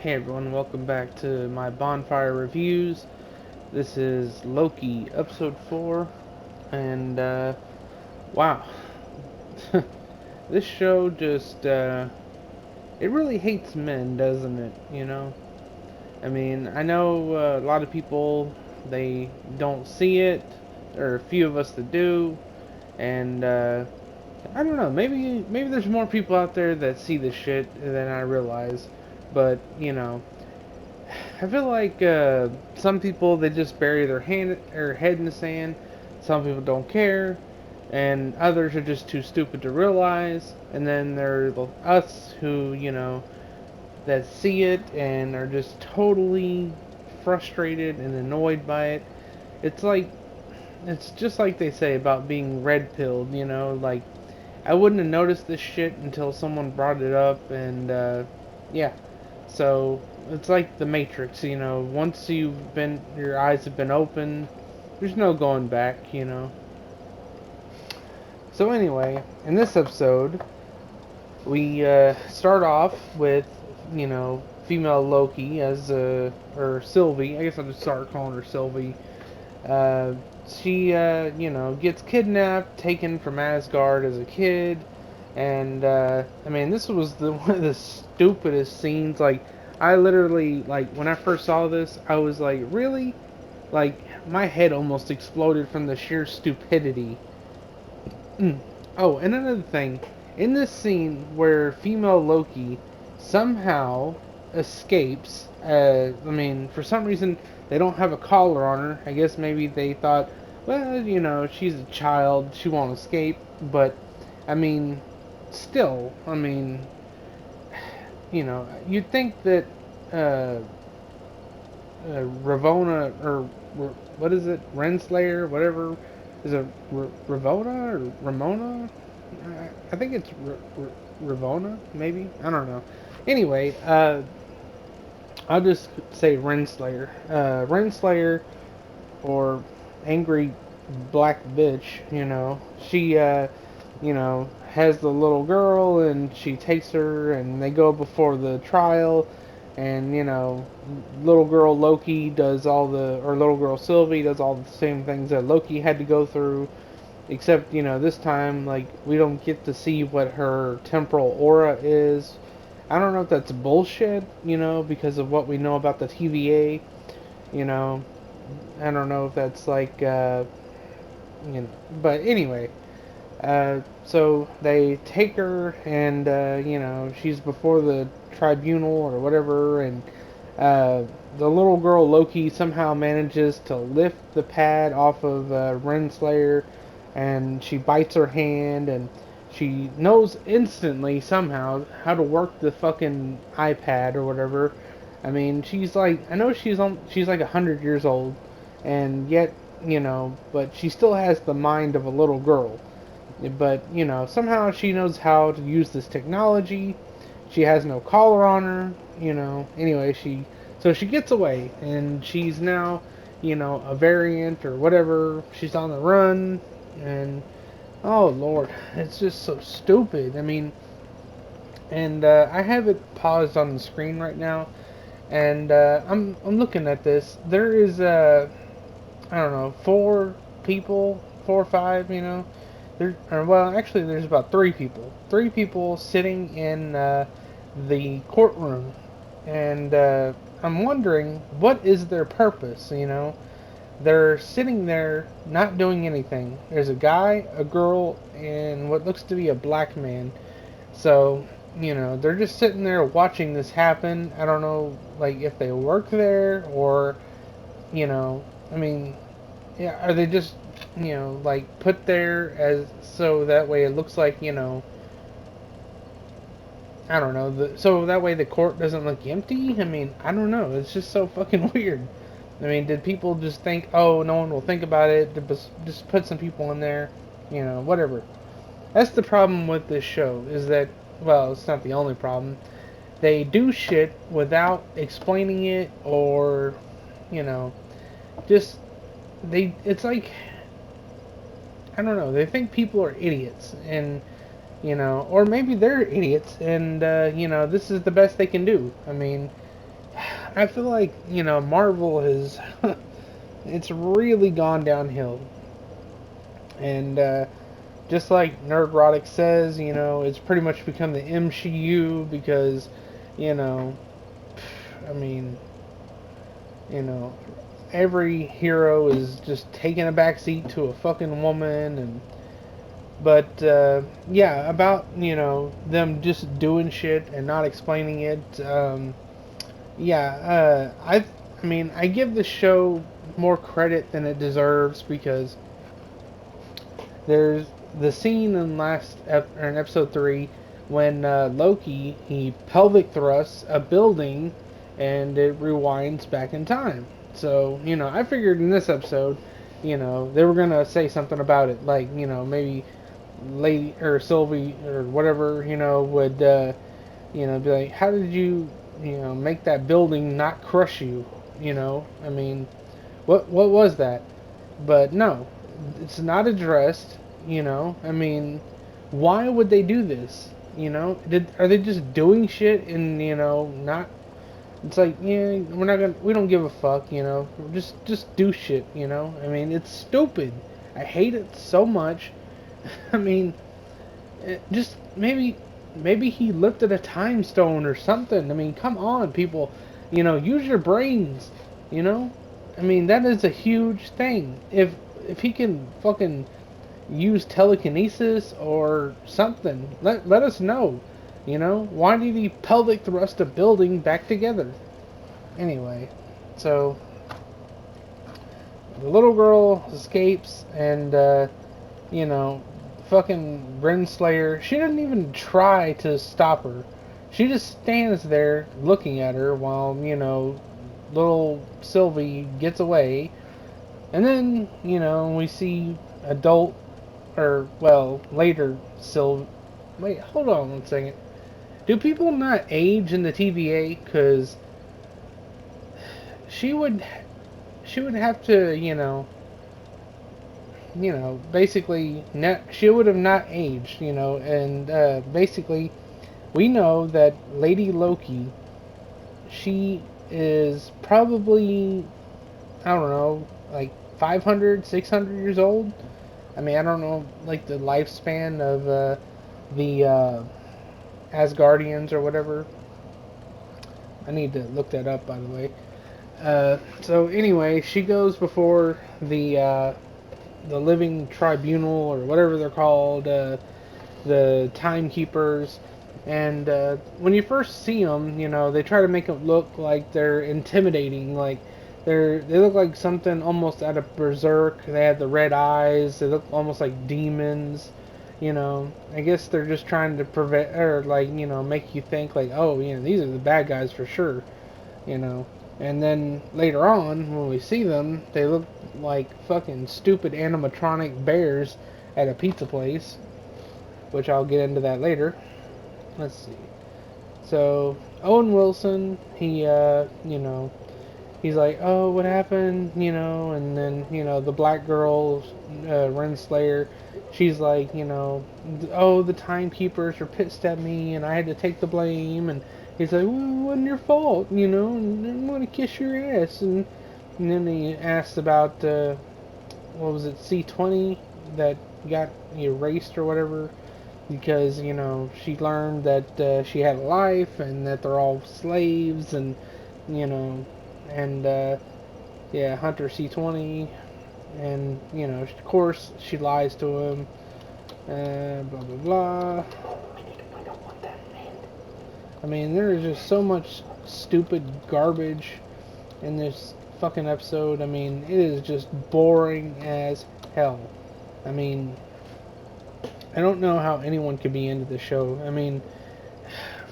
Hey everyone, welcome back to my Bonfire reviews. This is Loki, episode 4, and wow. This show just, it really hates men, doesn't it? I mean, I know a lot of people, they don't see it, there are a few of us that do, and I don't know, maybe there's more people out there that see this shit than I realize, but, I feel like some people they just bury their hand or head in the sand. Some people don't care, and others are just too stupid to realize. And then there are us who that see it and are just totally frustrated and annoyed by it. It's like it's just like they say about being red pilled. Like I wouldn't have noticed this shit until someone brought it up, and yeah. So it's like the Matrix, Once your eyes have been opened, there's no going back. So anyway, in this episode, we start off with, female Loki as or Sylvie. I guess I'll just start calling her Sylvie. Uh, she, gets kidnapped, taken from Asgard as a kid, and I mean, this was one of the stupidest scenes. Like, I literally, like, when I first saw this, I was like, really? Like, my head almost exploded from the sheer stupidity. Oh, and another thing, in this scene where female Loki somehow escapes, I mean, for some reason they don't have a collar on her. I guess maybe they thought, well, she's a child, she won't escape. But, I mean, still, I mean, you'd think that uh, Ravona or what is it, Renslayer, whatever, is it Ravona or Ramona? I think it's Ravona, maybe. I don't know. Anyway, I'll just say Renslayer. Renslayer or angry black bitch. She has the little girl and she takes her and they go before the trial, and little girl Loki does all the or little girl Sylvie does all the same things that Loki had to go through, except this time, like, we don't get to see what her temporal aura is. I don't know if that's bullshit, because of what we know about the TVA. you know I don't know if that's like but anyway, so they take her, and she's before the tribunal or whatever, and the little girl Loki somehow manages to lift the pad off of Renslayer, and she bites her hand, and she knows instantly somehow how to work the fucking iPad or whatever. I mean, she's like, I know she's like 100 years old, and yet, but she still has the mind of a little girl. But, somehow she knows how to use this technology. She has no collar on her. Anyway, so she gets away, and she's now, a variant or whatever. She's on the run, and oh Lord, it's just so stupid. I mean, and I have it paused on the screen right now, and I'm looking at this. There is I don't know, four or five, well, actually, there's about three people sitting in the courtroom, and I'm wondering what is their purpose. They're sitting there not doing anything. There's a guy, a girl, and what looks to be a black man. So, they're just sitting there watching this happen. I don't know, like, if they work there or, I mean, yeah, are they just, like, put there as so that way it looks like, I don't know, so that way the court doesn't look empty? I mean, I don't know. It's just so fucking weird. I mean, did people just think, oh, no one will think about it, just put some people in there, whatever. That's the problem with this show, is that, well, it's not the only problem. They do shit without explaining it, or, you know, just, it's like, I don't know, they think people are idiots, and, or maybe they're idiots, and, this is the best they can do. I mean, I feel like, Marvel has it's really gone downhill. And just like Nerdrotic says, it's pretty much become the MCU because, you know, I mean, you know, every hero is just taking a backseat to a fucking woman. And but yeah, about them just doing shit and not explaining it. Yeah, I mean, I give the show more credit than it deserves because there's the scene in or in episode 3 when Loki he pelvic thrusts a building and it rewinds back in time. So I figured in this episode, they were gonna say something about it, like maybe Lady or Sylvie or whatever, would be like, how did you make that building not crush you? I mean, what was that? But no, it's not addressed. I mean, why would they do this? Are they just doing shit and not? It's like, yeah, we don't give a fuck. Just do shit. I mean, it's stupid. I hate it so much. I mean, just maybe he lifted a time stone or something. I mean, come on, people. Use your brains. You know, I mean that is a huge thing. If he can fucking use telekinesis or something, let us know. Why did he pelvic thrust a building back together? Anyway, so the little girl escapes and you know, fucking Renslayer, she doesn't even try to stop her. She just stands there looking at her while, little Sylvie gets away. And then, we see adult, or, well, later Sylvie. Wait, hold on one second. Do people not age in the TVA? Because she would, she would have to, basically, she would have not aged, and basically, we know that Lady Loki, she is probably, I don't know, like 500, 600 years old. I mean, I don't know, like the lifespan of the Asgardians or whatever. I need to look that up, by the way. So anyway, she goes before the living tribunal or whatever they're called, the timekeepers. And when you first see them, they try to make them look like they're intimidating, like they look like something almost out of Berserk. They have the red eyes. They look almost like demons. I guess they're just trying to prevent or like make you think like, oh, these are the bad guys for sure. you know. And then later on, when we see them, they look like fucking stupid animatronic bears at a pizza place, which I'll get into that later. Let's see. So Owen Wilson, he's like, oh, what happened, and then the black girl, Renslayer, she's like, oh, the timekeepers were pissed at me, and I had to take the blame, and he's like, well, it wasn't your fault, and I'm gonna kiss your ass, and then he asked about, what was it, C-20 that got erased or whatever, because she learned that she had a life and that they're all slaves and you know and yeah, Hunter C-20, and of course she lies to him, blah blah blah. I mean, there is just so much stupid garbage in this fucking episode. I mean, it is just boring as hell. I mean, I don't know how anyone could be into the show. I mean,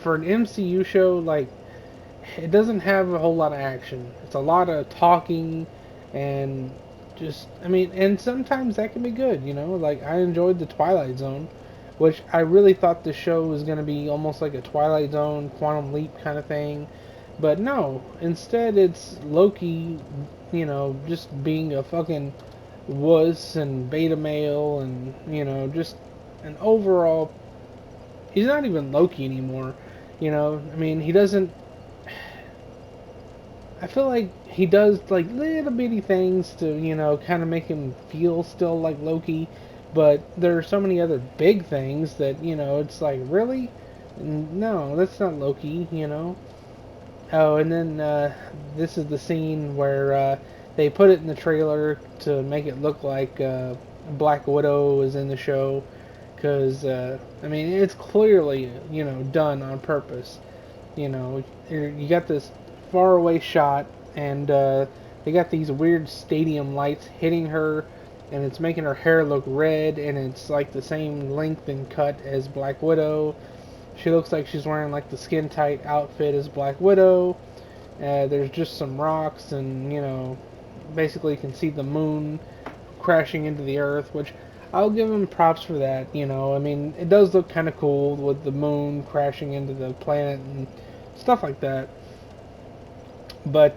for an MCU show, like, it doesn't have a whole lot of action. It's a lot of talking and just, I mean, and sometimes that can be good, Like, I enjoyed the Twilight Zone, which I really thought the show was going to be almost like a Twilight Zone, Quantum Leap kind of thing. But no, instead it's Loki, just being a fucking wuss and beta male and, just an overall. He's not even Loki anymore. I mean, he doesn't. I feel like he does like little bitty things to, kind of make him feel still like Loki, but there are so many other big things that, it's like, really? No, that's not Loki. Oh, and then this is the scene where they put it in the trailer to make it look like Black Widow is in the show, because I mean it's clearly done on purpose. You got this far away shot, and they got these weird stadium lights hitting her, and it's making her hair look red, and it's like the same length and cut as Black Widow. She looks like she's wearing like the skin tight outfit as Black Widow. There's just some rocks, and basically you can see the moon crashing into the earth, which I'll give him props for that. I mean, it does look kind of cool with the moon crashing into the planet and stuff like that. But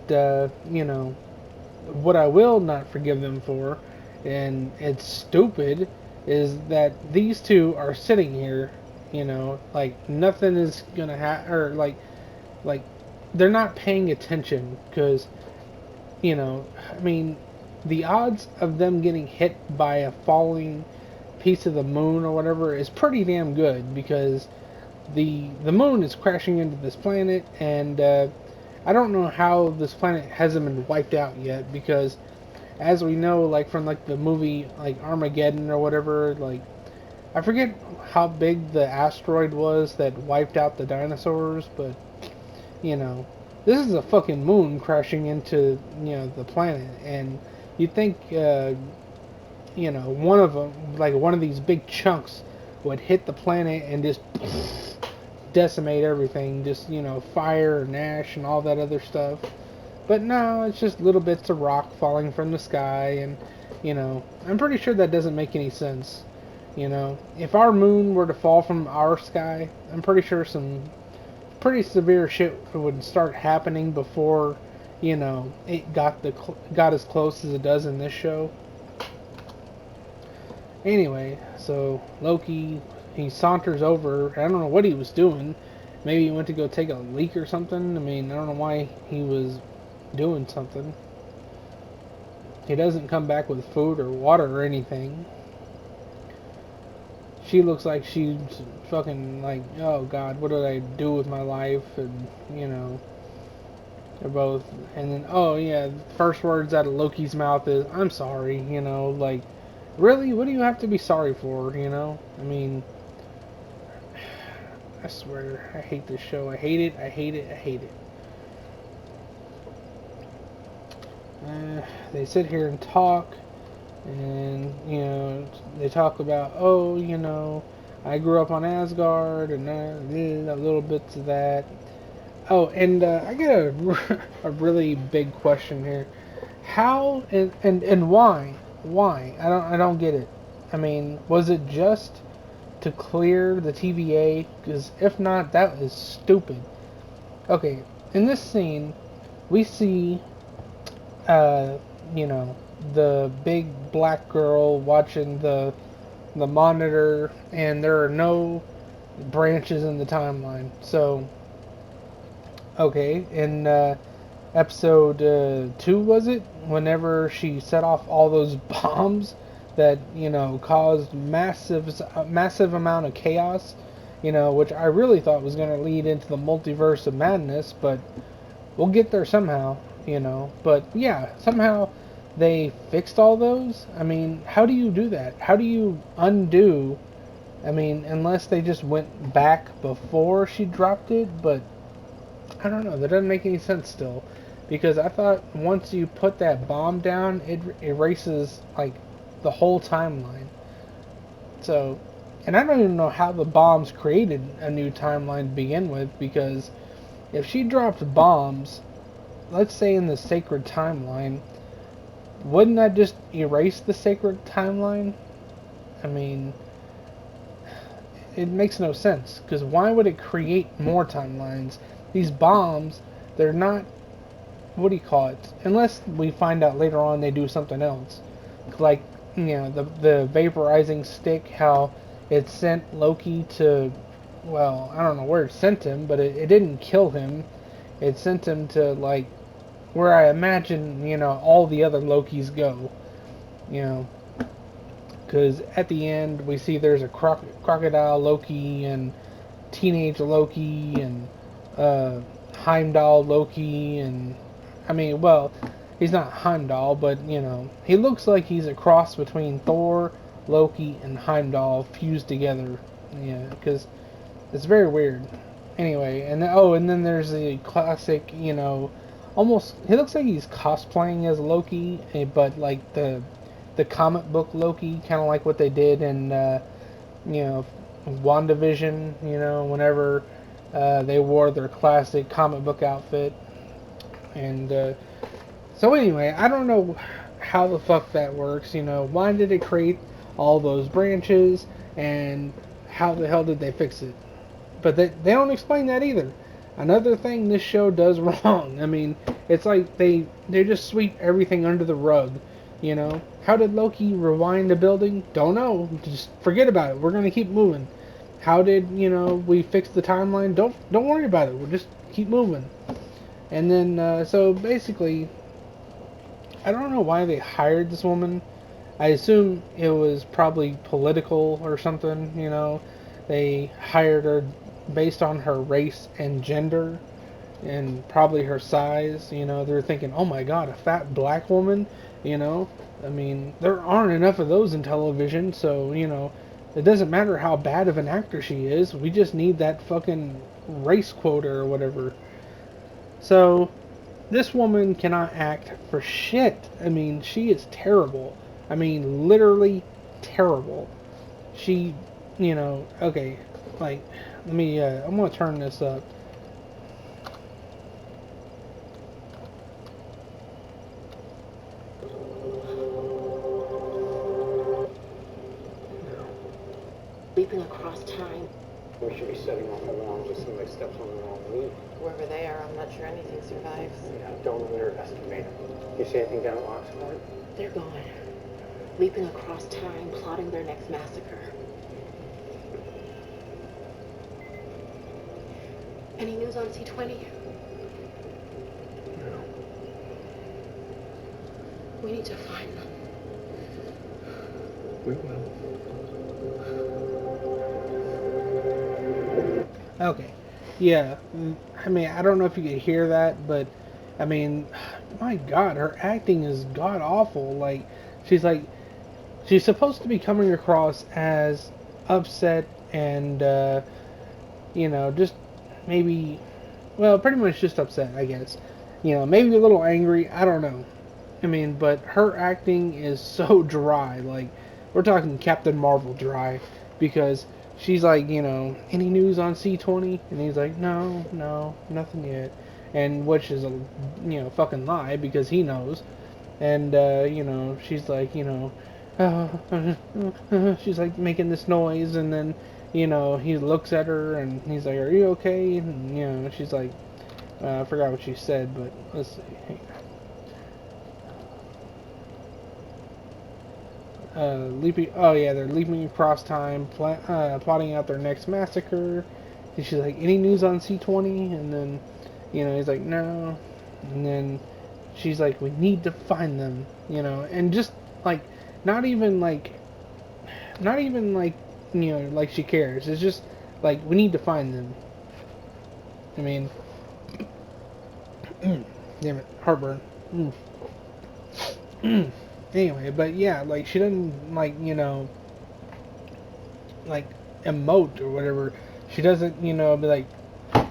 what I will not forgive them for, and it's stupid, is that these two are sitting here. Like nothing is gonna happen, or like they're not paying attention because I mean, the odds of them getting hit by a falling piece of the moon or whatever is pretty damn good, because the moon is crashing into this planet, and I don't know how this planet hasn't been wiped out yet, because as we know, like from like the movie like Armageddon or whatever, like I forget how big the asteroid was that wiped out the dinosaurs, but you know, this is a fucking moon crashing into the planet, and you think one of them, like one of these big chunks, would hit the planet and just decimate everything, just fire and ash and all that other stuff. But no, it's just little bits of rock falling from the sky, and I'm pretty sure that doesn't make any sense. If our moon were to fall from our sky, I'm pretty sure some pretty severe shit would start happening before, it got as close as it does in this show. Anyway, so Loki, he saunters over. I don't know what he was doing. Maybe he went to go take a leak or something. I mean, I don't know why he was doing something. He doesn't come back with food or water or anything. She looks like she's fucking like, oh god, what did I do with my life? And they're both. And then, oh yeah, first words out of Loki's mouth is, I'm sorry. Like, really, what do you have to be sorry for? I mean, I swear, I hate this show. I hate it. I hate it. I hate it. They sit here and talk, and they talk about, oh, I grew up on Asgard, and a little bits of that. Oh, and I got a really big question here. How and why? Why? I don't get it. I mean, was it just to clear the TVA? Because if not, that is stupid. Okay, in this scene, we see, uh, you know, the big black girl watching the monitor, and there are no branches in the timeline. So, okay, in episode 2, was it? Whenever she set off all those bombs that caused massive amount of chaos, which I really thought was going to lead into the multiverse of madness, but we'll get there somehow, But yeah, somehow they fixed all those. I mean, how do you do that? How do you undo? I mean, unless they just went back before she dropped it, but I don't know. That doesn't make any sense still. Because I thought once you put that bomb down, it erases, like, the whole timeline. So, and I don't even know how the bombs created a new timeline to begin with, because if she dropped bombs, let's say in the sacred timeline, wouldn't that just erase the sacred timeline? I mean, it makes no sense, because why would it create more timelines? These bombs, they're not, what do you call it? Unless we find out later on they do something else. Like, the vaporizing stick, how it sent Loki to, well, I don't know where it sent him, but it didn't kill him. It sent him to, like, where I imagine, all the other Lokis go, you know, because at the end we see there's a crocodile Loki and teenage Loki and uh, Heimdall Loki, and I mean, well, he's not Heimdall, but he looks like he's a cross between Thor, Loki, and Heimdall fused together. Yeah, because it's very weird. Anyway, and then there's the classic, almost he looks like he's cosplaying as Loki, but like the comic book Loki, kind of like what they did in you know WandaVision. Whenever they wore their classic comic book outfit, and so anyway, I don't know how the fuck that works. Why did it create all those branches, and how the hell did they fix it? But they don't explain that either. Another thing this show does wrong. I mean, it's like they just sweep everything under the rug. How did Loki rewind the building? Don't know. Just forget about it. We're gonna keep moving. How did we fix the timeline? Don't worry about it. We'll just keep moving. And then so basically, I don't know why they hired this woman. I assume it was probably political or something. They hired her based on her race and gender and probably her size. They're thinking, oh my god, a fat black woman. I mean, there aren't enough of those in television, so it doesn't matter how bad of an actor she is. We just need that fucking race quota or whatever. So this woman cannot act for shit. I mean, she is terrible. I mean, literally terrible. She, okay, like, let me, I'm gonna turn this up. Leaping across time. We should be setting off alarms if somebody steps on the wrong leaf. Wherever they are, I'm not sure anything survives. Yeah, don't underestimate them. You see anything down at Oxford? They're gone. Leaping across time, plotting their next massacre. Any news on C20? No. We need to find them. We will. Okay. Yeah. I mean, I don't know if you could hear that, but I mean, my god, her acting is god awful. Like, she's supposed to be coming across as upset and, just maybe, well, pretty much just upset, I guess. Maybe a little angry. I don't know. I mean, but her acting is so dry. Like, we're talking Captain Marvel dry, because she's like, any news on C20? And he's like, no, nothing yet. And which is a, fucking lie, because he knows. And, she's like, she's like making this noise, and then, he looks at her, and he's like, are you okay? And, she's like, I forgot what she said, but let's see. Leaping. Oh yeah, they're leaping across time, plotting out their next massacre. And she's like, "Any news on C20?" And then, he's like, "No." And then she's like, "We need to find them," and just like, not even like, like she cares. It's just like, we need to find them. I mean, damn it, heartburn. Anyway, but yeah, like, she doesn't, like, like, emote or whatever. She doesn't, be like,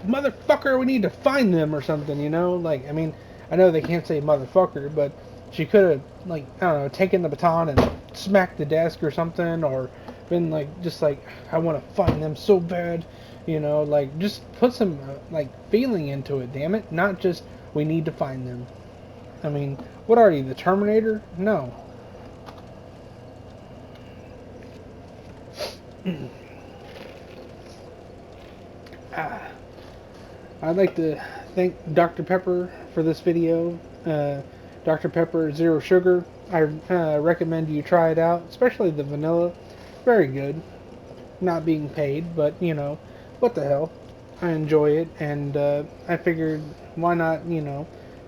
motherfucker, we need to find them or something, Like, I mean, I know they can't say motherfucker, but she could have, like, I don't know, taken the baton and smacked the desk or something, or been like, just like, I want to find them so bad, like, just put some, like, feeling into it, damn it. Not just, we need to find them. I mean, what are you, the Terminator? No. I'd like to thank Dr. Pepper for this video. Dr. Pepper Zero Sugar. I recommend you try it out, especially the vanilla. Very good. Not being paid, but, what the hell. I enjoy it, and I figured, why not,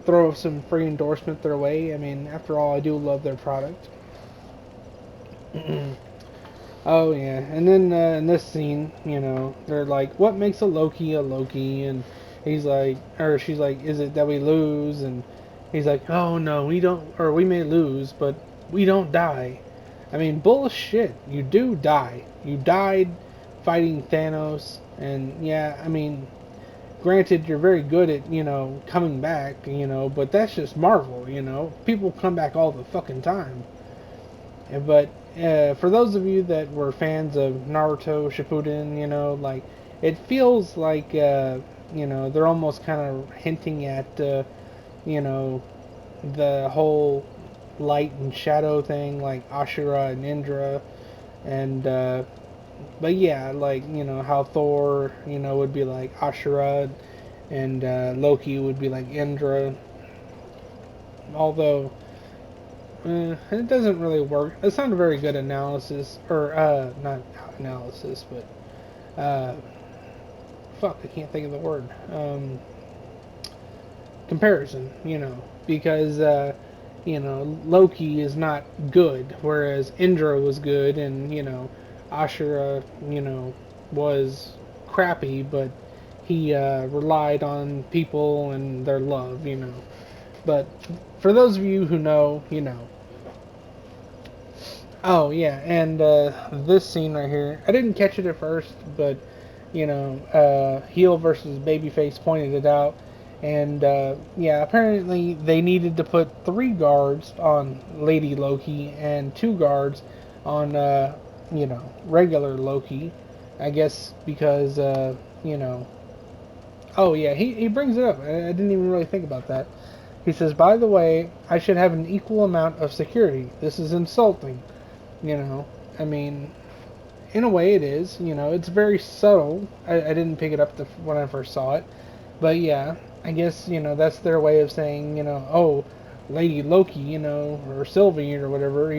throw some free endorsement their way. I mean, after all, I do love their product. Oh yeah, and then in this scene, they're like, "What makes a Loki a Loki?" And he's like, or she's like, "Is it that we lose?" And he's like, "Oh no, we don't, or we may lose, but we don't die." I mean, bullshit. You do die. You died fighting Thanos, and yeah, I mean, granted, you're very good at coming back, but that's just Marvel. People come back all the fucking time. But for those of you that were fans of Naruto Shippuden, like it feels like they're almost kind of hinting at you know the whole light and shadow thing, like Ashura and Indra, and but yeah, like how Thor would be like Ashura, and Loki would be like Indra. Although it doesn't really work. It's not a very good analysis, or not analysis, but fuck, I can't think of the word. Comparison, because Loki is not good, whereas Indra was good, and Ashura, was crappy, but he relied on people and their love, But for those of you who know, you know. Oh yeah, and this scene right here, I didn't catch it at first, but heel versus babyface pointed it out, and yeah, apparently they needed to put 3 guards on Lady Loki and 2 guards on regular Loki, I guess because you know. Oh yeah, he brings it up. I didn't even really think about that. He says, by the way, I should have an equal amount of security. This is insulting. You know, I mean, in a way it is. It's very subtle. I didn't pick it up when I first saw it. But yeah, I guess, that's their way of saying, oh, Lady Loki, or Sylvie or whatever,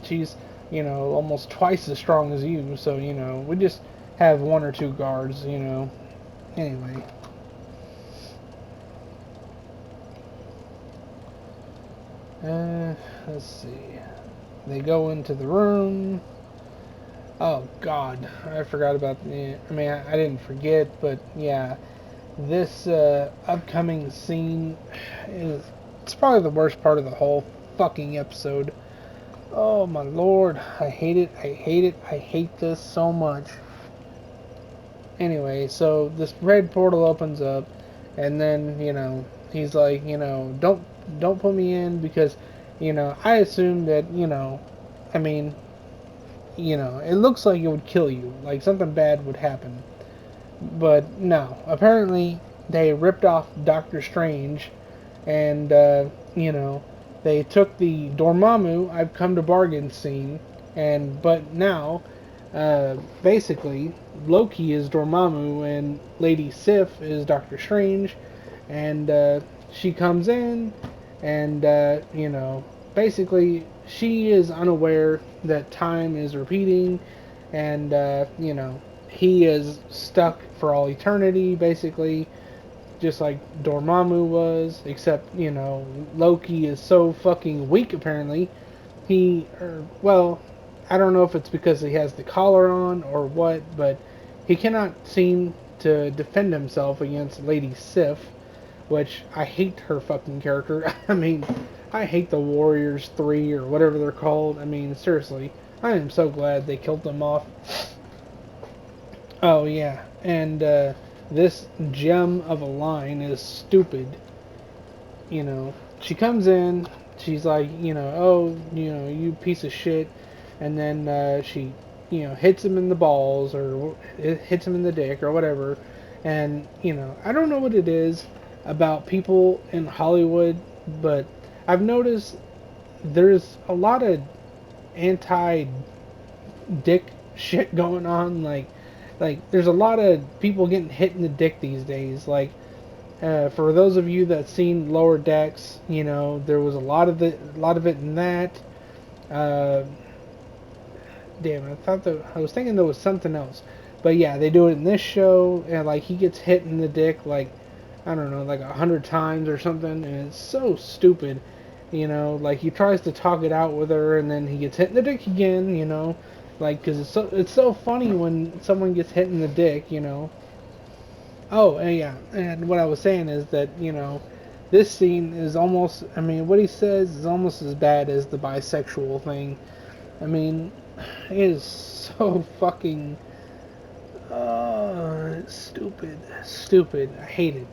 she's, almost twice as strong as you. So, we just have 1 or 2 guards, Anyway. Let's see. They go into the room. Oh God, I forgot about the. I mean, I didn't forget, but yeah, this upcoming scene is. It's probably the worst part of the whole fucking episode. Oh my lord, I hate it. I hate it. I hate this so much. Anyway, so this red portal opens up, and then he's like, don't put me in because I assume that I mean it looks like it would kill you, like something bad would happen. But no, apparently they ripped off Doctor Strange, and they took the Dormammu I've come to bargain scene, and but now basically Loki is Dormammu and Lady Sif is Doctor Strange, and she comes in, and basically she is unaware that time is repeating, and he is stuck for all eternity, basically, just like Dormammu was, except Loki is so fucking weak apparently. Well, I don't know if it's because he has the collar on or what, but he cannot seem to defend himself against Lady Sif, which I hate her fucking character. I mean, I hate the Warriors 3 or whatever they're called. I mean, seriously, I am so glad they killed them off. Oh yeah, and this gem of a line is stupid. She comes in, she's like, oh, you piece of shit, and then she, hits him in the balls or hits him in the dick or whatever, and I don't know what it is about people in Hollywood, but I've noticed there's a lot of anti-dick shit going on, like there's a lot of people getting hit in the dick these days, like for those of you that seen Lower Decks, there was a lot of it in that. Uh, Damn, I was thinking there was something else, but yeah, they do it in this show, and like he gets hit in the dick, like I don't know, like 100 times or something, and it's so stupid. Like he tries to talk it out with her, and then he gets hit in the dick again. Like because it's so funny when someone gets hit in the dick. Oh, and yeah, and what I was saying is that this scene is almost. I mean, what he says is almost as bad as the bisexual thing. I mean, it is so fucking stupid, stupid. I hate it.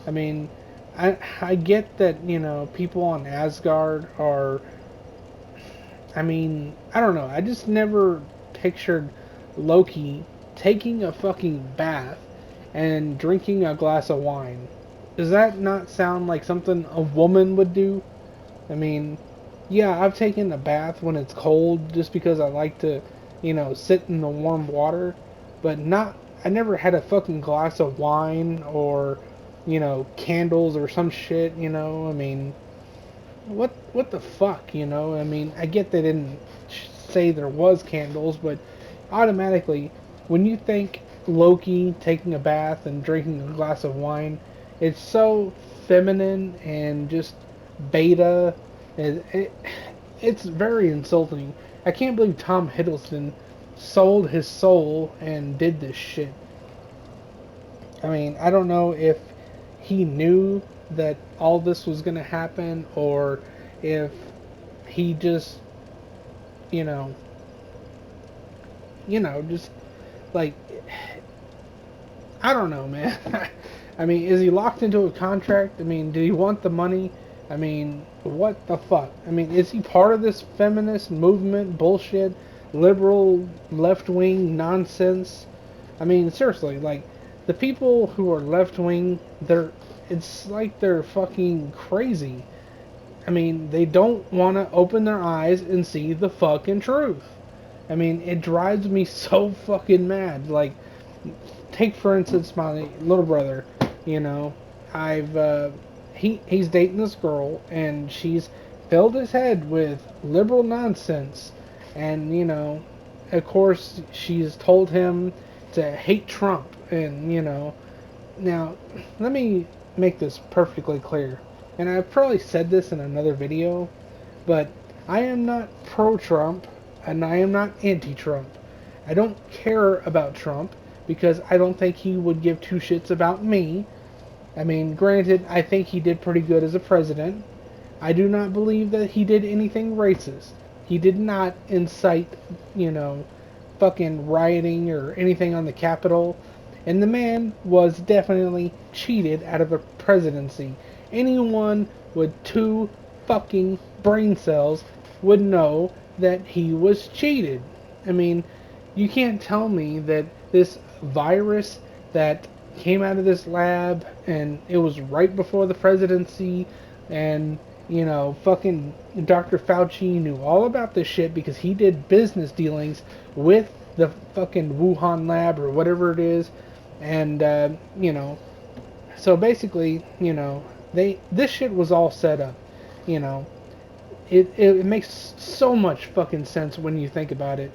I mean, I get that people on Asgard are. I mean, I don't know. I just never pictured Loki taking a fucking bath and drinking a glass of wine. Does that not sound like something a woman would do? I mean, yeah, I've taken a bath when it's cold just because I like to, sit in the warm water, but not. I never had a fucking glass of wine or, candles or some shit. I mean, what the fuck? I mean, I get they didn't say there was candles, but automatically, when you think Loki taking a bath and drinking a glass of wine, it's so feminine and just beta. It's very insulting. I can't believe Tom Hiddleston sold his soul and did this shit. I mean, I don't know if he knew that all this was going to happen or if he just, you know, just like I don't know, man. I mean, is he locked into a contract? I mean, did he want the money? I mean, what the fuck? I mean, is he part of this feminist movement bullshit, liberal left wing nonsense? I mean, seriously, like the people who are left wing, it's like they're fucking crazy. I mean, they don't want to open their eyes and see the fucking truth. I mean, it drives me so fucking mad. Like, take for instance my little brother. You know, I've he's dating this girl, and she's filled his head with liberal nonsense, and of course, she's told him to hate Trump, and now let me make this perfectly clear, and I've probably said this in another video, but I am not pro-Trump, and I am not anti-Trump. I don't care about Trump because I don't think he would give two shits about me. I mean, granted, I think he did pretty good as a president. I do not believe that he did anything racist. He did not incite, you know, fucking rioting or anything on the Capitol. And the man was definitely cheated out of a presidency. Anyone with two fucking brain cells would know that he was cheated. I mean, you can't tell me that this virus that came out of this lab and it was right before the presidency and fucking Dr. Fauci knew all about this shit because he did business dealings with the fucking Wuhan lab or whatever it is, and so basically, this shit was all set up, you know. It makes so much fucking sense when you think about it.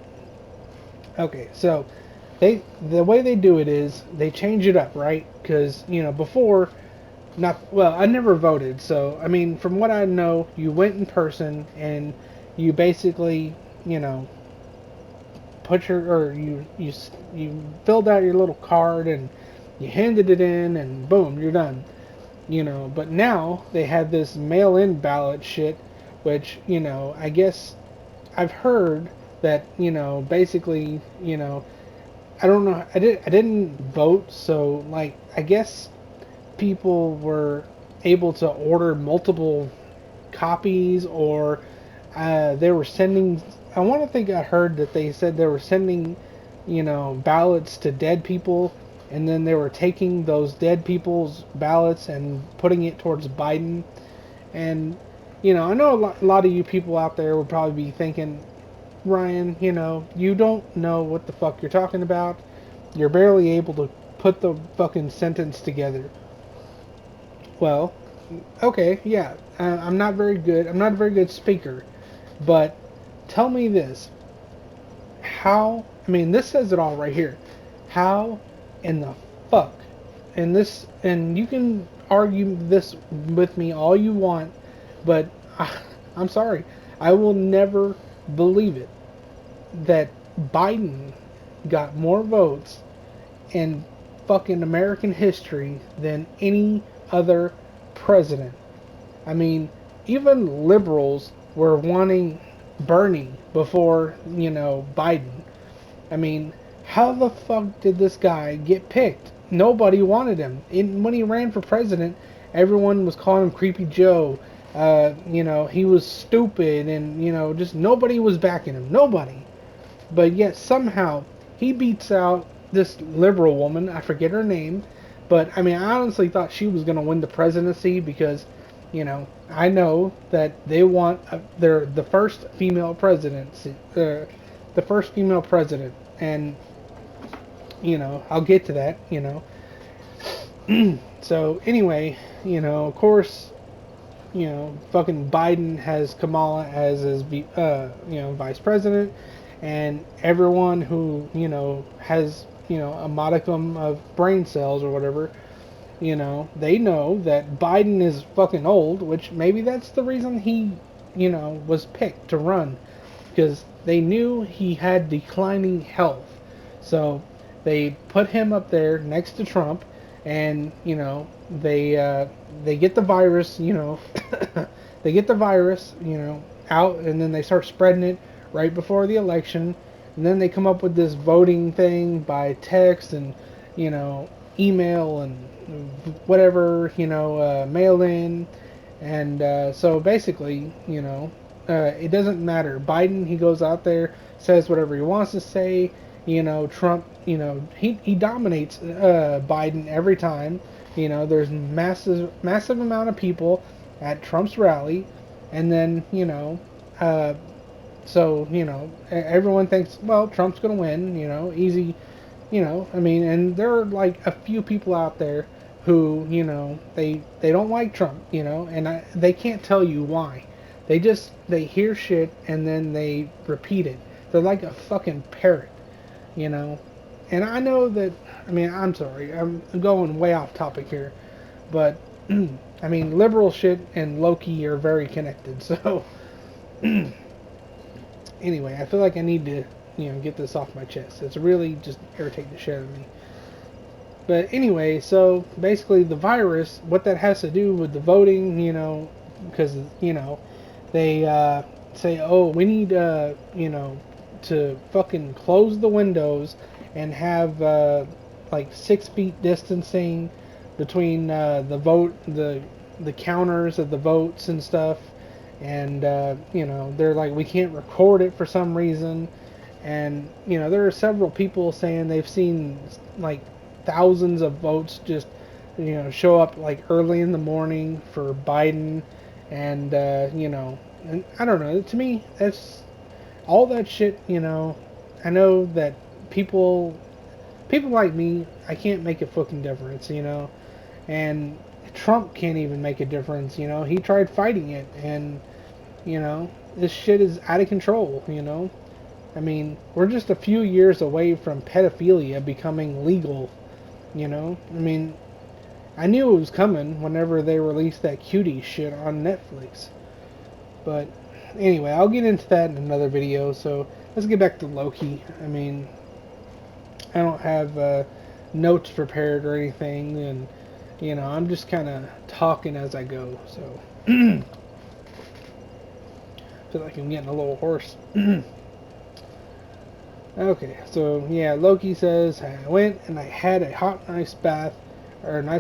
Okay, so the way they do it is they change it up, right? Because before, not well, I never voted, so I mean, from what I know, you went in person and you basically, put your or you filled out your little card and you handed it in and boom, you're done. But now they have this mail-in ballot shit, which I guess I've heard that basically I don't know. I didn't vote, so like I guess people were able to order multiple copies, or they were sending. I want to think I heard that they said they were sending, ballots to dead people, and then they were taking those dead people's ballots and putting it towards Biden. And I know a lot of you people out there would probably be thinking, Ryan, you don't know what the fuck you're talking about. You're barely able to put the fucking sentence together. Well, okay, yeah, I'm not very good. I'm not a very good speaker, but tell me this: how? I mean, this says it all right here. How in the fuck and you can argue this with me all you want, but I'm sorry, I will never believe it that Biden got more votes in fucking American history than any other president. I mean, even liberals were wanting Bernie before, Biden. I mean, how the fuck did this guy get picked? Nobody wanted him. When he ran for president, everyone was calling him Creepy Joe. He was stupid, and just nobody was backing him. Nobody. But yet somehow he beats out this liberal woman. I forget her name, but I mean, I honestly thought she was going to win the presidency because, I know that they want they're the first female presidency, the first female president, and I'll get to that. So anyway, of course, fucking Biden has Kamala as his, vice president, and everyone who, has, a modicum of brain cells or whatever, they know that Biden is fucking old, which maybe that's the reason he, was picked to run, because they knew he had declining health. So they put him up there next to Trump, and they get the virus, they get the virus, out, and then they start spreading it right before the election, and then they come up with this voting thing by text and email and whatever, mail in, and so basically, it doesn't matter. Biden, he goes out there, says whatever he wants to say. Trump, he dominates Biden every time. There's massive amount of people at Trump's rally, and then so everyone thinks, well, Trump's gonna win. Easy. I mean, and there are like a few people out there who they don't like Trump. And they can't tell you why. They hear shit and then they repeat it. They're like a fucking parrot. And I know that, I mean, I'm sorry, I'm going way off topic here, but, I mean, liberal shit and Loki are very connected, so, anyway, I feel like I need to, get this off my chest. It's really just irritating the shit out of me. But anyway, so, basically, the virus, what that has to do with the voting, because, they, say, oh, we need, to fucking close the windows and have like 6 feet distancing between the counters of the votes and stuff, and they're like, we can't record it for some reason, and there are several people saying they've seen like thousands of votes just show up like early in the morning for Biden, and and I don't know, to me that's all that shit. I know that people like me, I can't make a fucking difference, and Trump can't even make a difference. He tried fighting it, and this shit is out of control. I mean, we're just a few years away from pedophilia becoming legal. I mean, I knew it was coming whenever they released that cutie shit on Netflix, but anyway, I'll get into that in another video, so let's get back to Loki. I mean, I don't have notes prepared or anything, and, I'm just kind of talking as I go, so. I feel like I'm getting a little hoarse. Okay, so, yeah, Loki says, I went and I had a nice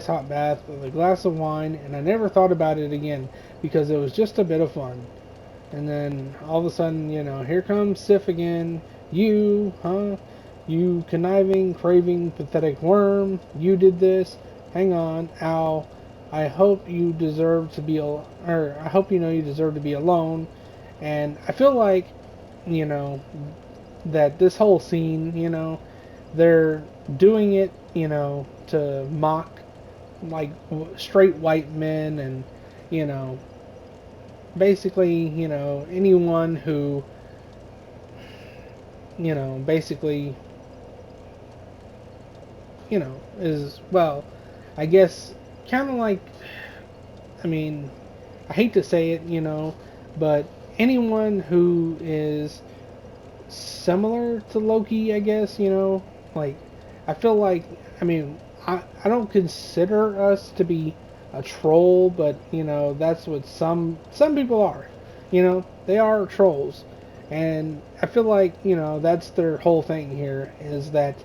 hot bath with a glass of wine, and I never thought about it again, because it was just a bit of fun. And then all of a sudden, here comes Sif again. You, huh? You conniving, craving, pathetic worm. You did this. Hang on, ow. I hope you deserve to be, I hope you deserve to be alone. And I feel like, that this whole scene, they're doing it, to mock like straight white men, and basically, anyone who, basically, is, well, I guess, kind of like, I mean, I hate to say it, but anyone who is similar to Loki, I guess, like, I feel like, I mean, I don't consider us to be a troll, but, that's what some people are. They are trolls. And I feel like, that's their whole thing here is that,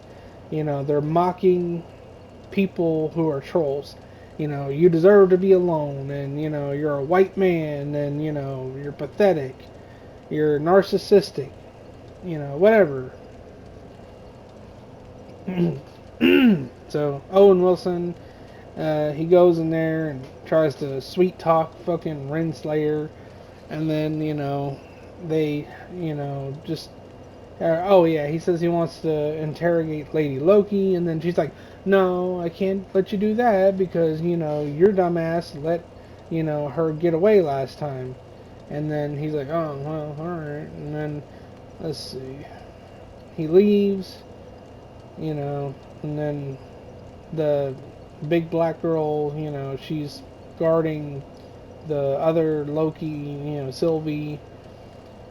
they're mocking people who are trolls. You deserve to be alone, and you're a white man, and you're pathetic, you're narcissistic, whatever. So Owen Wilson, he goes in there and tries to sweet talk fucking Renslayer, and then they just oh yeah, he says he wants to interrogate Lady Loki, and then she's like, "No, I can't let you do that because your dumbass let her get away last time." And then he's like, "Oh well, all right." And then let's see, he leaves, and then the big black girl, she's guarding the other Loki, Sylvie.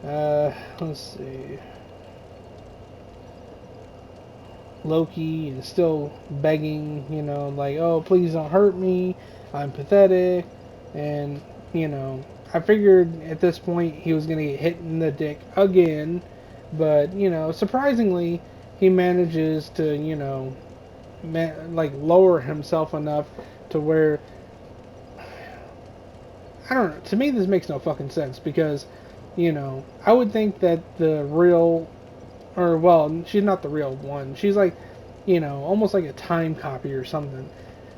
Let's see. Loki is still begging, like, oh, please don't hurt me. I'm pathetic. And, I figured at this point he was going to get hit in the dick again. But, surprisingly, he manages to, like, lower himself enough to where, I don't know, to me this makes no fucking sense because, I would think that the real or well, she's not the real one. She's like, almost like a time copy or something.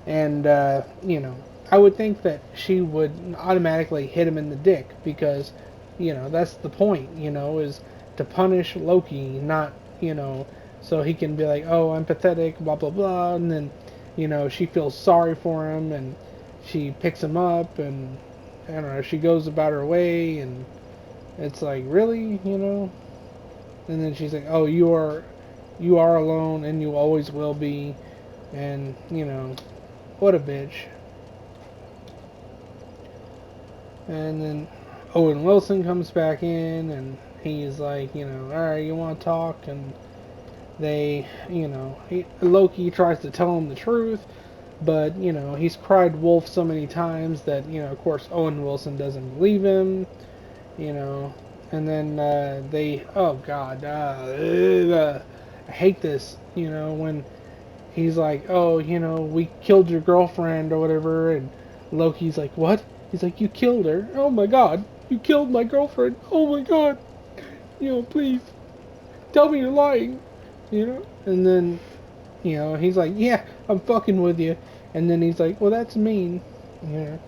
And I would think that she would automatically hit him in the dick because, that's the point. Is to punish Loki, not so he can be like, oh, I'm pathetic, blah blah blah, and then she feels sorry for him and she picks him up and I don't know, she goes about her way and it's like really. And then she's like, "Oh, you are alone, and you always will be." And what a bitch. And then Owen Wilson comes back in, and he's like, "All right, you want to talk?" And they, Loki tries to tell him the truth, but he's cried wolf so many times that of course, Owen Wilson doesn't believe him. you know. And then oh god, I hate this, when he's like, oh, we killed your girlfriend or whatever, and Loki's like, what? He's like, you killed her? Oh my god, you killed my girlfriend? Oh my god, please, tell me you're lying, And then, he's like, yeah, I'm fucking with you. And then he's like, well, that's mean, And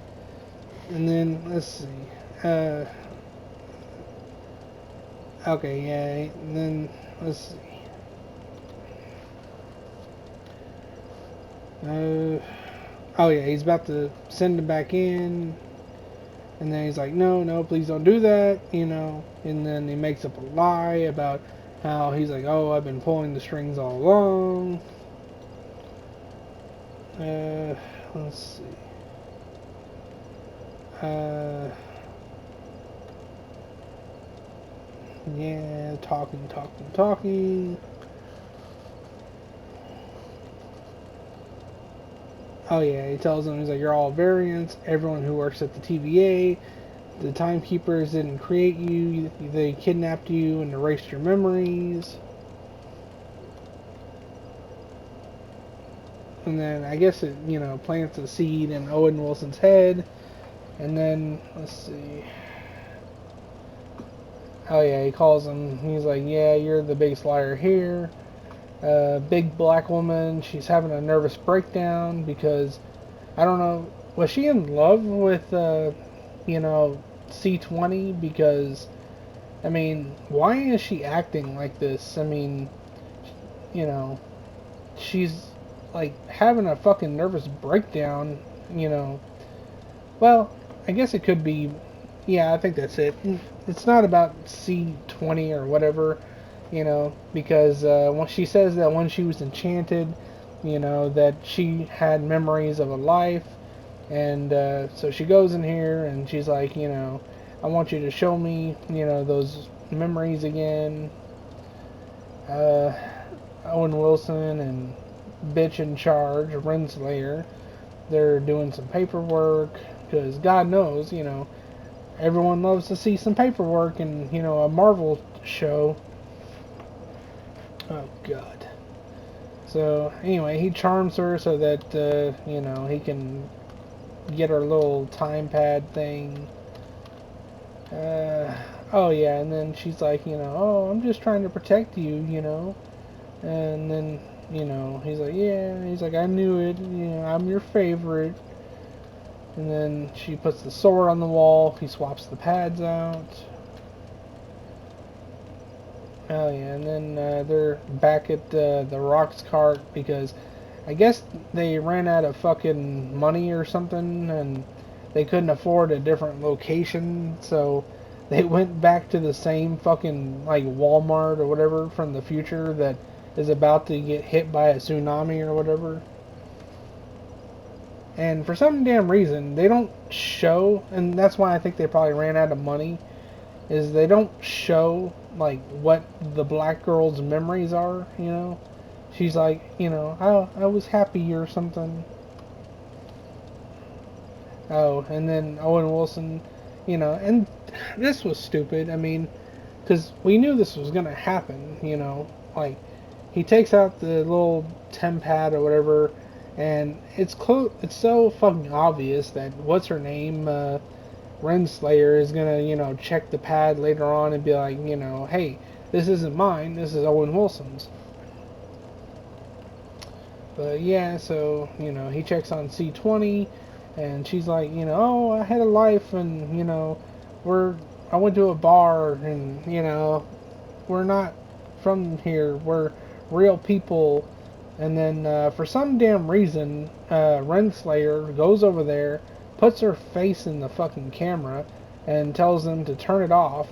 then, let's see, okay, yeah, and then, let's see. Oh yeah, he's about to send him back in, and then he's like, no, no, please don't do that, And then he makes up a lie about how he's like, oh, I've been pulling the strings all along. Let's see. Yeah, talking. Oh yeah, he tells them, he's like, you're all variants, everyone who works at the TVA, the timekeepers didn't create you, they kidnapped you and erased your memories. And then I guess it, plants a seed in Owen Wilson's head. And then, let's see. Oh yeah, he calls him, he's like, yeah, you're the biggest liar here. Big black woman, she's having a nervous breakdown because, I don't know, was she in love with, C20? Because, I mean, why is she acting like this? I mean, you know, she's, like, having a fucking nervous breakdown, Well, I guess it could be, yeah, I think that's it. It's not about C20 or whatever, because when she says that when she was enchanted, that she had memories of a life. And so she goes in here and she's like, I want you to show me, those memories again. Uh, Owen Wilson and bitch in charge, Renslayer, they're doing some paperwork because God knows, everyone loves to see some paperwork in, a Marvel show. Oh, God. So, anyway, he charms her so that, he can get her little time pad thing. Oh, yeah, and then she's like, oh, I'm just trying to protect you, And then, he's like, yeah, he's like, I knew it, I'm your favorite. And then she puts the sword on the wall, he swaps the pads out. Oh yeah, and then they're back at the Rocks cart because I guess they ran out of fucking money or something and they couldn't afford a different location, so they went back to the same fucking like Walmart or whatever from the future that is about to get hit by a tsunami or whatever. And for some damn reason, they don't show, and that's why I think they probably ran out of money, is they don't show like what the black girl's memories are. She's like, I was happy or something. Oh, and then Owen Wilson, and this was stupid. I mean, because we knew this was gonna happen. Like he takes out the little tempad or whatever, and it's so fucking obvious that what's her name, Renslayer is gonna, check the pad later on and be like, hey, this isn't mine, this is Owen Wilson's. But yeah, so, he checks on C20 and she's like, oh, I had a life and, we're, I went to a bar and, we're not from here, we're real people. And then for some damn reason, Renslayer goes over there, puts her face in the fucking camera, and tells them to turn it off.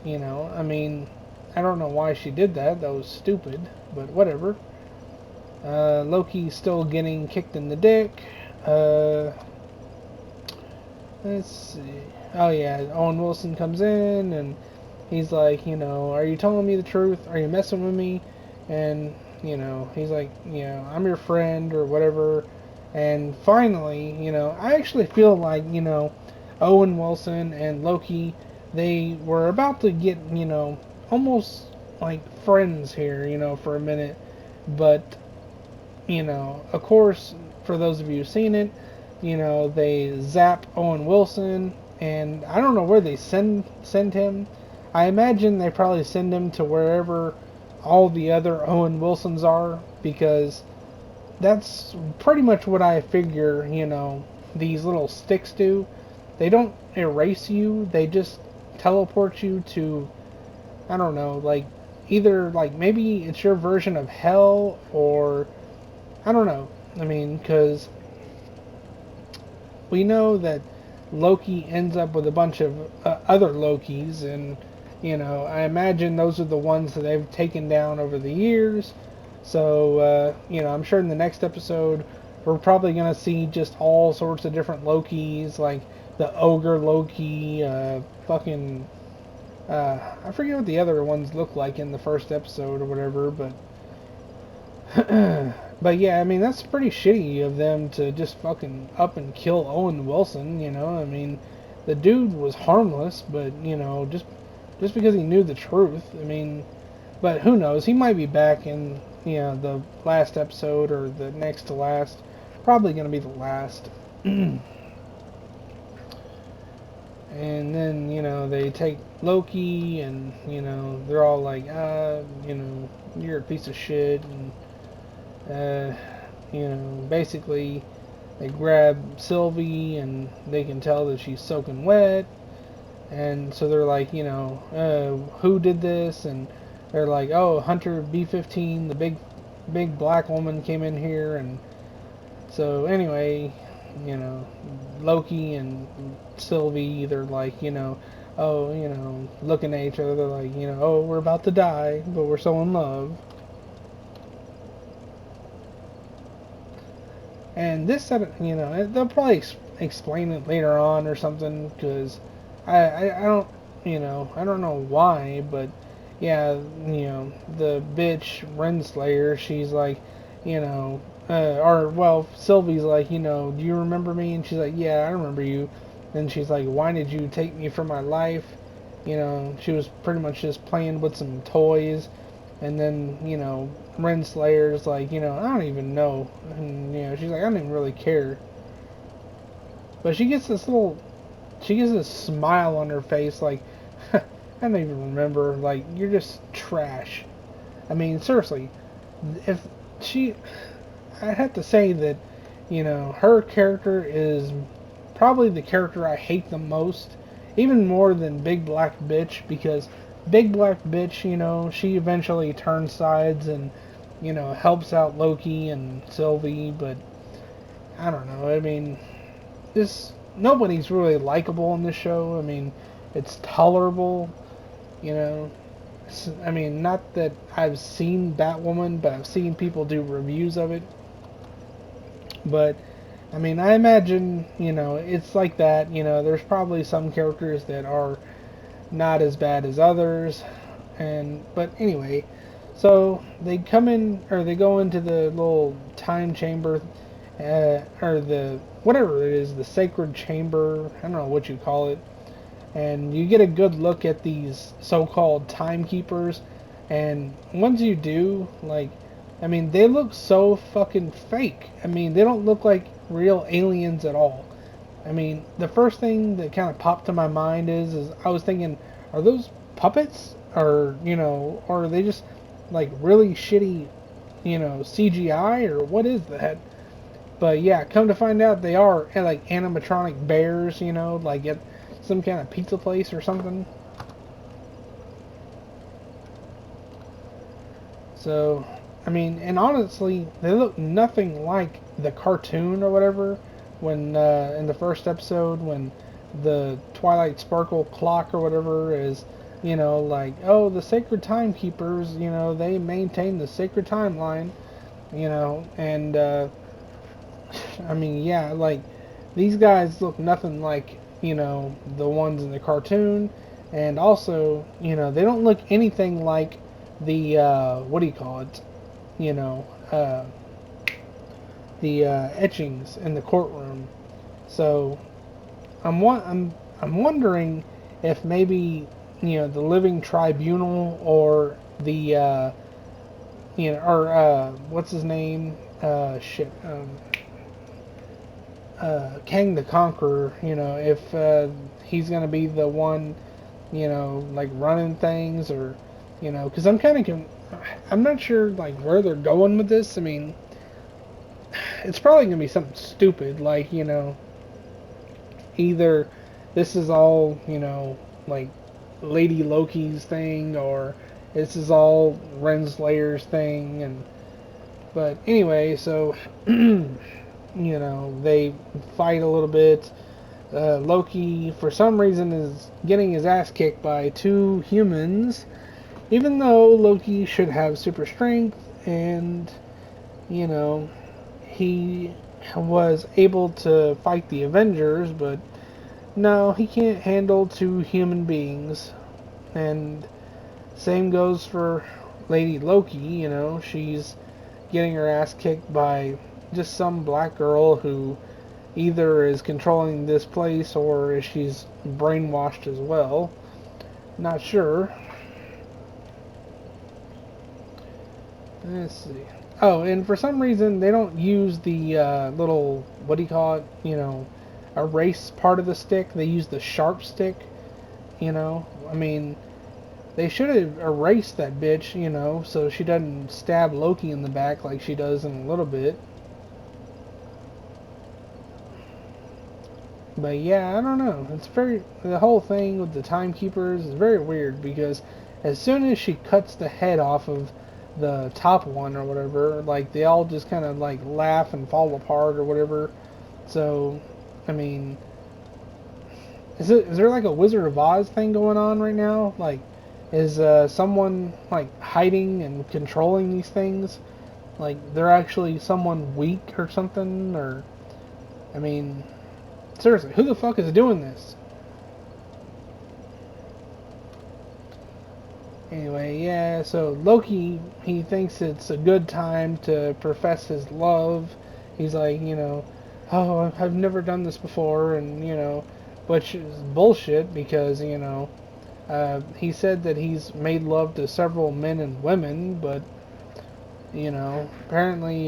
I mean, I don't know why she did that. That was stupid, but whatever. Loki's still getting kicked in the dick. Uh, let's see. Oh yeah, Owen Wilson comes in and he's like, are you telling me the truth? Are you messing with me? And he's like, I'm your friend or whatever. And finally, I actually feel like, Owen Wilson and Loki, they were about to get, almost like friends here, for a minute. But, of course, for those of you who've seen it, they zap Owen Wilson, and I don't know where they send him. I imagine they probably send him to wherever all the other Owen Wilsons are, because that's pretty much what I figure, these little sticks do. They don't erase you, they just teleport you to, I don't know, like, either, like, maybe it's your version of hell, or, I don't know. I mean, because we know that Loki ends up with a bunch of other Lokis, and I imagine those are the ones that they've taken down over the years. So I'm sure in the next episode we're probably gonna see just all sorts of different Lokis, like the ogre Loki, fucking. I forget what the other ones look like in the first episode or whatever, but but yeah, I mean that's pretty shitty of them to just fucking up and kill Owen Wilson. I mean, the dude was harmless, but just because he knew the truth. I mean, but who knows? He might be back in the last episode or the next to last. Probably gonna be the last. And then they take Loki, and they're all like, you're a piece of shit, and basically they grab Sylvie and they can tell that she's soaking wet. And so they're like, who did this? And they're like, oh, Hunter B-15, the big black woman came in here. And so anyway, Loki and Sylvie, they're like, oh, looking at each other, they're like, oh, we're about to die, but we're so in love. And this said, they'll probably explain it later on or something, because I don't, I don't know why, but yeah, the bitch Renslayer, she's like, or well, Sylvie's like, do you remember me? And she's like, yeah, I remember you. And she's like, why did you take me from my life? She was pretty much just playing with some toys. And then, Renslayer's like, I don't even know. And, she's like, I don't even really care. But she gets this smile on her face like, I don't even remember. Like, you're just trash. I mean, seriously, if she, I have to say that, her character is probably the character I hate the most, even more than Big Black Bitch, because Big Black Bitch, she eventually turns sides and, helps out Loki and Sylvie, but I don't know. I mean, this nobody's really likable in this show. I mean, it's tolerable, you know. I mean, not that I've seen Batwoman, but I've seen people do reviews of it. But I mean, I imagine, it's like that. There's probably some characters that are not as bad as others. But anyway, so they come in, or they go into the little time chamber, or the whatever it is, the sacred chamber. I don't know what you call it. And you get a good look at these so-called timekeepers. And once you do, like, I mean, they look so fucking fake. I mean, they don't look like real aliens at all. I mean, the first thing that kind of popped to my mind is I was thinking, are those puppets, or are they just like really shitty, CGI, or what is that? But yeah, come to find out, they are like animatronic bears, like at some kind of pizza place or something. So, I mean, and honestly, they look nothing like the cartoon or whatever. When in the first episode, when the Twilight Sparkle clock or whatever is, like, oh, the sacred timekeepers, they maintain the sacred timeline, and I mean, yeah, like these guys look nothing like, the ones in the cartoon, and also, they don't look anything like the what do you call it? You know, uh, the etchings in the courtroom. So I'm wondering if maybe, the Living Tribunal, or the or what's his name? Shit. Kang the Conqueror, if he's gonna be the one, like running things, or, because I'm not sure like where they're going with this. I mean, it's probably gonna be something stupid, like, either this is all, like Lady Loki's thing, or this is all Renslayer's thing, and but anyway, so they fight a little bit. Loki, for some reason, is getting his ass kicked by two humans, even though Loki should have super strength, and, you know, he was able to fight the Avengers, but no, he can't handle two human beings. And same goes for Lady Loki, she's getting her ass kicked by just some black girl who either is controlling this place or she's brainwashed as well. Not sure. Let's see. Oh, and for some reason they don't use the little, what do you call it? Erase part of the stick. They use the sharp stick. I mean, they should have erased that bitch, so she doesn't stab Loki in the back like she does in a little bit. But yeah, I don't know. The whole thing with the timekeepers is very weird, because as soon as she cuts the head off of the top one or whatever, like they all just kind of like laugh and fall apart or whatever. So, I mean, is there like a Wizard of Oz thing going on right now? Like, is someone like hiding and controlling these things? Like they're actually someone weak or something, or I mean, seriously, who the fuck is doing this? Anyway, yeah, so Loki, he thinks it's a good time to profess his love. He's like, oh, I've never done this before, and, which is bullshit because, he said that he's made love to several men and women, but, apparently,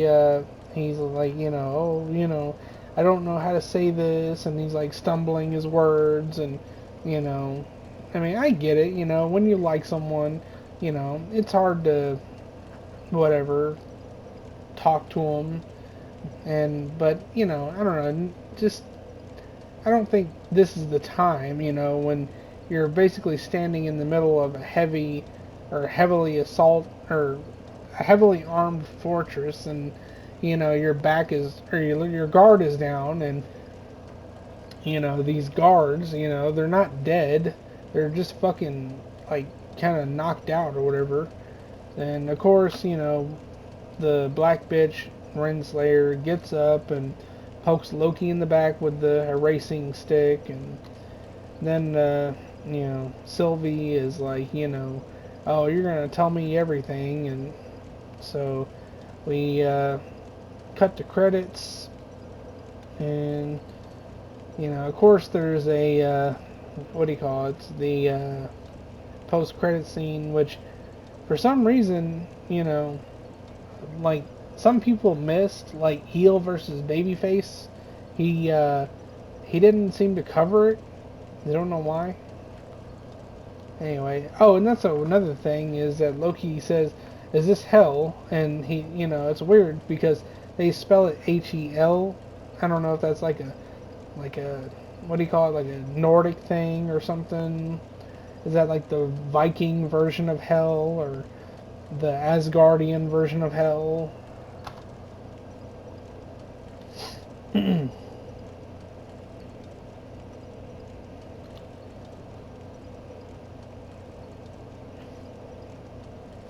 he's like, oh, I don't know how to say this, and he's like stumbling his words, and, you know, I mean, I get it, when you like someone, it's hard to, whatever, talk to them, but, I don't know, just, I don't think this is the time, when you're basically standing in the middle of a heavy or heavily assault or a heavily armed fortress, and your back is or your guard is down, and these guards, they're not dead, they're just fucking like kind of knocked out or whatever. And of course, the black bitch Renslayer gets up and pokes Loki in the back with the erasing stick, and then Sylvie is like, oh, you're gonna tell me everything, and so we cut to credits, and of course, there's a what do you call it? It's the post-credit scene, which for some reason, like some people missed, like heel versus babyface. He he didn't seem to cover it. I don't know why. Anyway, oh, and that's another thing is that Loki says, "Is this hell?" And he, it's weird because they spell it Hel. I don't know if that's like a what do you call it, like a Nordic thing or something. Is that like the Viking version of hell or the Asgardian version of hell? I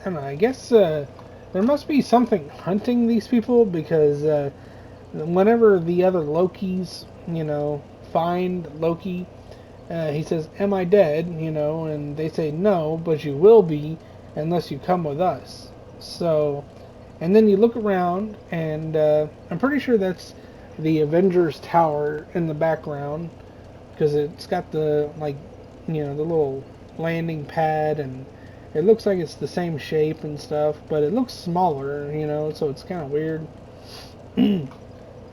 don't know. I guess there must be something hunting these people because whenever the other Lokis, find Loki, he says, "Am I dead?" And they say, "No, but you will be unless you come with us." So, and then you look around, and I'm pretty sure that's the Avengers Tower in the background because it's got the the little landing pad, and it looks like it's the same shape and stuff, but it looks smaller, so it's kind of weird.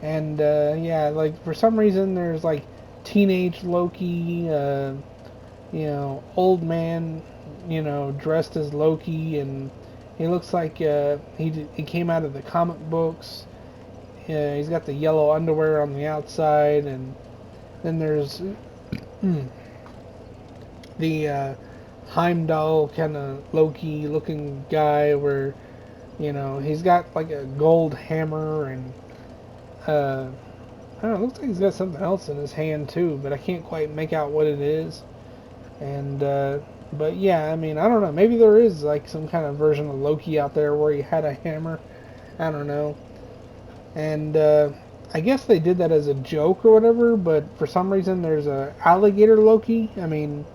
And yeah, like for some reason there's like teenage Loki, old man, dressed as Loki, and he looks like he came out of the comic books. He's got the yellow underwear on the outside, and then there's the Heimdall kind of Loki looking guy, where he's got like a gold hammer, and I don't know, it looks like he's got something else in his hand too, but I can't quite make out what it is. And but yeah, I mean, I don't know. Maybe there is like some kind of version of Loki out there where he had a hammer. I don't know. And I guess they did that as a joke or whatever. But for some reason, there's a alligator Loki. I mean,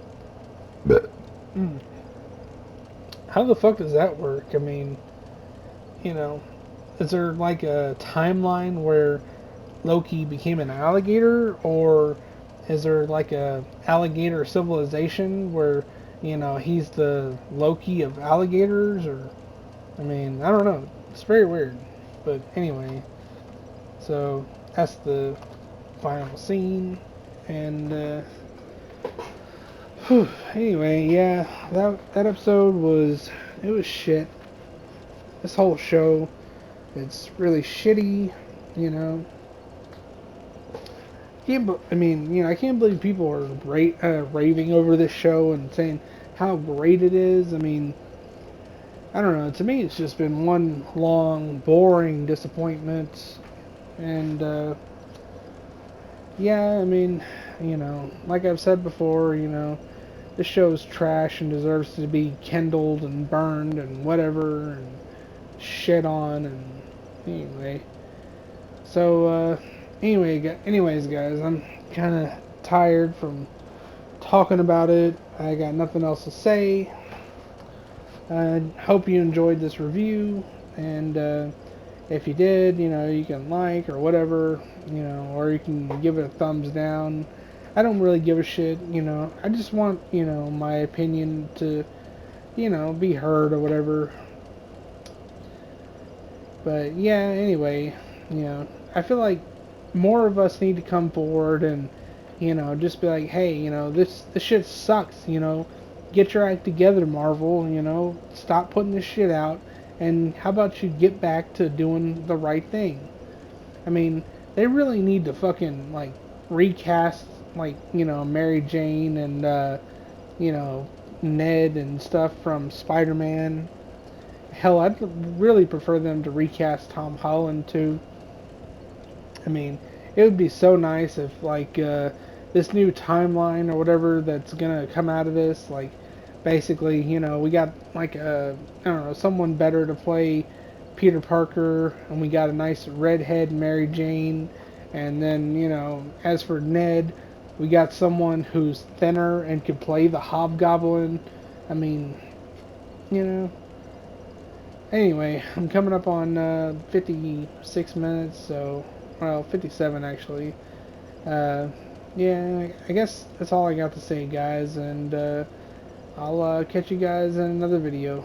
mm, how the fuck does that work? I mean, you know, is there like a timeline where Loki became an alligator, or is there like a alligator civilization where he's the Loki of alligators? Or I mean, I don't know. It's very weird. But anyway, so that's the final scene, and anyway, yeah, that episode was shit. This whole show, it's really shitty. You know, I mean, I can't believe people are raving over this show and saying how great it is. I mean, I don't know. To me, it's just been one long, boring disappointment. And yeah, I mean, like I've said before, this show's trash and deserves to be kindled and burned and whatever and shit on, and Anyway, so anyways, guys, I'm kind of tired from talking about it. I got nothing else to say. I hope you enjoyed this review, and if you did, you can like or whatever, or you can give it a thumbs down. I don't really give a shit, I just want, my opinion to, be heard or whatever. But yeah, anyway, I feel like more of us need to come forward and, just be like, hey, this shit sucks, get your act together, Marvel, stop putting this shit out, and how about you get back to doing the right thing? I mean, they really need to fucking like recast like, Mary Jane and you know, Ned and stuff from Spider-Man. Hell, I'd really prefer them to recast Tom Holland too. I mean, it would be so nice if like this new timeline or whatever that's gonna come out of this, like basically, we got like I don't know, someone better to play Peter Parker, and we got a nice redhead Mary Jane, and then as for Ned, we got someone who's thinner and could play the Hobgoblin. I mean, you know. Anyway, I'm coming up on 56 minutes, so, well, 57 actually. Uh, yeah, I guess that's all I got to say, guys, and I'll catch you guys in another video.